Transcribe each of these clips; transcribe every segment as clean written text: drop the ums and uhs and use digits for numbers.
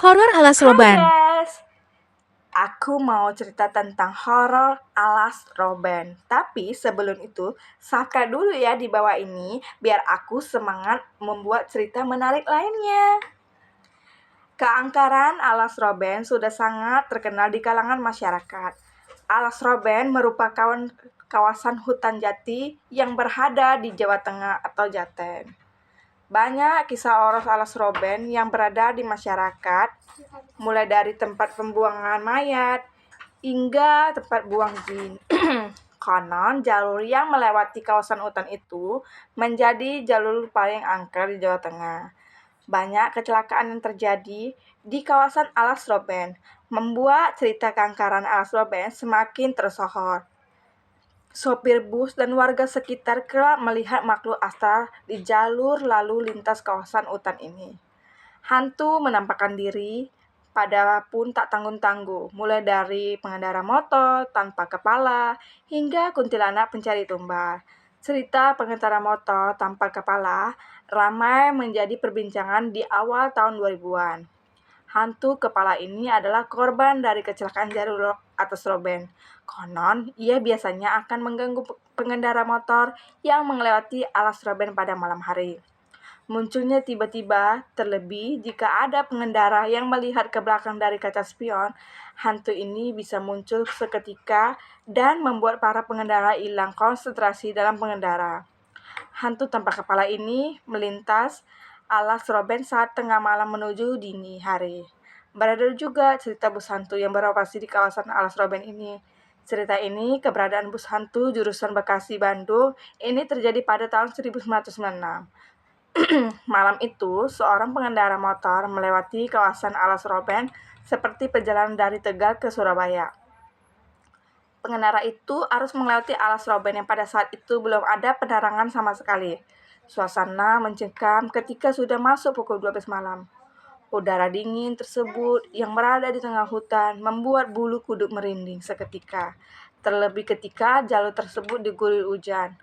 Horor ala Hai Sloban. guys, aku mau cerita tentang horor alas Roben. Tapi sebelum itu, subscribe dulu ya di bawah ini biar aku semangat membuat cerita menarik lainnya. Keangkaran alas Roben sudah sangat terkenal di kalangan masyarakat. Alas Roben merupakan kawasan hutan jati yang berada di Jawa Tengah atau Jateng. Banyak kisah horor alas Roben yang berada di masyarakat, mulai dari tempat pembuangan mayat hingga tempat buang jin. Konon, jalur yang melewati kawasan hutan itu menjadi jalur paling angker di Jawa Tengah. Banyak kecelakaan yang terjadi di kawasan alas Roben, membuat cerita keangkaran alas Roben semakin tersohor. Sopir bus dan warga sekitar kerap melihat makhluk astral di jalur lalu lintas kawasan hutan ini. Hantu menampakkan diri pada pun tak tanggung-tanggung, mulai dari pengendara motor tanpa kepala hingga kuntilanak pencari tumbal. Cerita pengendara motor tanpa kepala ramai menjadi perbincangan di awal tahun 2000-an. Hantu kepala ini adalah korban dari kecelakaan jalur atas Roben. Konon, ia biasanya akan mengganggu pengendara motor yang melewati alas Roben pada malam hari. Munculnya tiba-tiba, terlebih jika ada pengendara yang melihat ke belakang dari kaca spion, hantu ini bisa muncul seketika dan membuat para pengendara hilang konsentrasi dalam pengendara. Hantu tanpa kepala ini melintas alas Roben saat tengah malam menuju dini hari. Beredar juga cerita bus hantu yang beroperasi di kawasan alas Roben ini. Cerita ini, keberadaan bus hantu jurusan Bekasi-Bandung, ini terjadi pada tahun 1996. Malam itu, seorang pengendara motor melewati kawasan alas Roben seperti perjalanan dari Tegal ke Surabaya. Pengendara itu harus melewati alas Roben yang pada saat itu belum ada penerangan sama sekali. Suasana mencekam ketika sudah masuk pukul 12 malam. Udara dingin tersebut yang berada di tengah hutan membuat bulu kuduk merinding seketika. Terlebih ketika jalur tersebut diguyur hujan.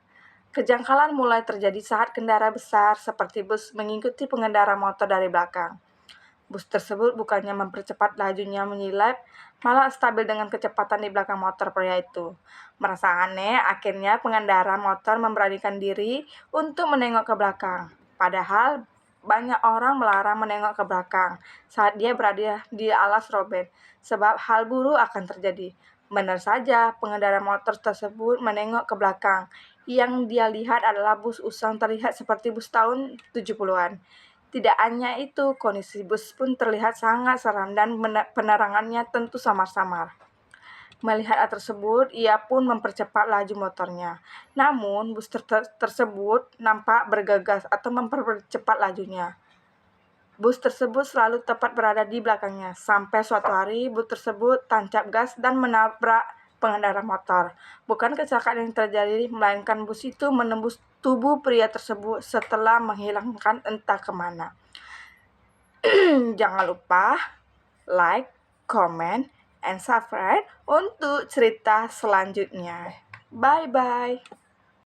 Kejanggalan mulai terjadi saat kendaraan besar seperti bus mengikuti pengendara motor dari belakang. Bus tersebut bukannya mempercepat lajunya menyilap, malah stabil dengan kecepatan di belakang motor pria itu. Merasa aneh, akhirnya pengendara motor memberanikan diri untuk menengok ke belakang. Padahal banyak orang melarang menengok ke belakang saat dia berada di alas Roben, sebab hal buruk akan terjadi. Benar saja, pengendara motor tersebut menengok ke belakang. Yang dia lihat adalah bus usang terlihat seperti bus tahun 70-an. Tidak hanya itu, kondisi bus pun terlihat sangat seram dan penerangannya tentu samar-samar. Melihat hal tersebut, ia pun mempercepat laju motornya. Namun, bus tersebut nampak bergegas atau mempercepat lajunya. Bus tersebut selalu tepat berada di belakangnya, sampai suatu hari bus tersebut tancap gas dan menabrak pengendara motor. Bukan kecelakaan yang terjadi, melainkan bus itu menembus tubuh pria tersebut setelah menghilangkan entah kemana. Jangan lupa like, comment, and subscribe untuk cerita selanjutnya. Bye-bye.